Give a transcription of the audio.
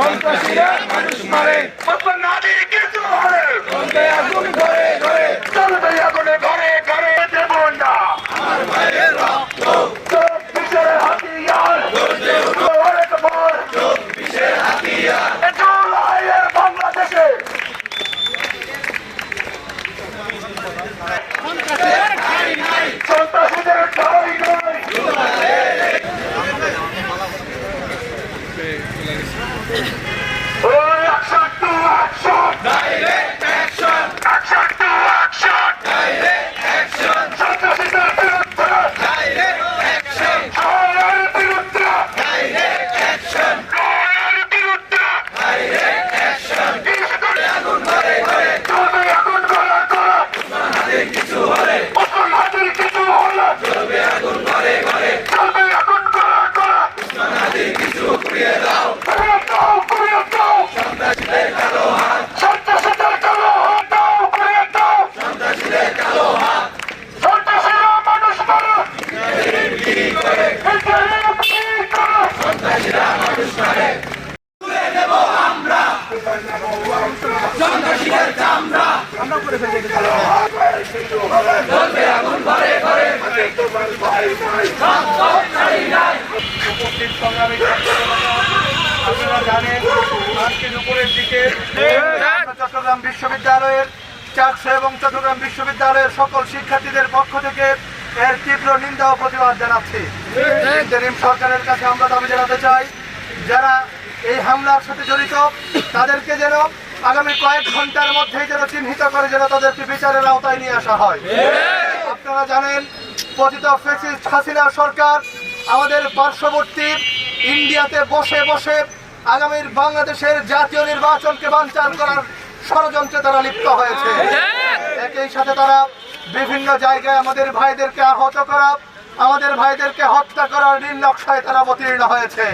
সন্ত্রাসীরা মানুষ মারে, নারী কিছু হলে চলবে আগুন ঘরে ঘরে, চলবে আগুনে ঘরে ঘরে, দেব না আমার ভাইয়ের রক্ত, চব্বিশের হাতিয়ার গর্জে উঠো অনেক বল, চব্বিশের হাতিয়ার জুলাইয়ের বাংলাদেশে সন্ত্রাসীদের ঠাঁই নাই। Action to action! Direct action! Action to action! Direct action! সন্ত্রাসীদের বিরুদ্ধে direct action! সরকারের বিরুদ্ধে direct action! সরকারের বিরুদ্ধে direct action! আগুন ঘরে ঘরে চলবে, আগুন ঘরে ঘরে, মুসলমানদের কিছু হলে, মুসলমানদের কিছু হলে চলবে আগুন ঘরে ঘরে, চলবে আগুন ঘরে ঘরে, মুসলমানদের কিছু পুড়িয়ে দাও, পুড়িয়ে দাও, পুড়িয়ে দাও, সন্ত্রাসীদের কালো হাত, সন্ত্রাসীদের কালো হাত দাও, পুড়িয়ে দাও, সন্ত্রাসীদের কালো হাত, সন্ত্রাসীরা মানুষ মারে, বিক্রি করে, সন্ত্রাসীরা মানুষ মারে, তুলে দেব আমরা সন্ত্রাসীদের চামড়া, আমরা করে ফেলবো, চলবে আগুন ঘরে ঘরে, উপস্থিত সংগ্রামী আপনারা জানেন আজকে দুপুরের দিকে চট্টগ্রাম বিশ্ববিদ্যালয়ের চাকসু এবং চট্টগ্রাম বিশ্ববিদ্যালয়ের সকল শিক্ষার্থীদের পক্ষ থেকে এর তীব্র নিন্দা ও প্রতিবাদ জানাচ্ছি। ইন্টারিম সরকারের কাছে আমরা দাবি জানাতে চাই, যারা এই হামলার সাথে জড়িত তাদেরকে যেন আগামী কয়েক ঘন্টার মধ্যেই যেন চিহ্নিত করে যেন তাদেরকে বিচারের আওতায় নিয়ে আসা হয়। আপনারা জানেন পতিত ফ্যাসিস্ট হাসিনা সরকার আমাদের পার্শ্ববর্তী ইন্ডিয়াতে বসে বসে আগামীর বাংলাদেশের জাতীয় নির্বাচনকে বানচাল করার ষড়যন্ত্রে তারা লিপ্ত হয়েছে। একই সাথে তারা বিভিন্ন জায়গায় আমাদের ভাইদেরকে আহত করা, আমাদের ভাইদেরকে হত্যা করার নীল নকশায় তারা অবতীর্ণ হয়েছে।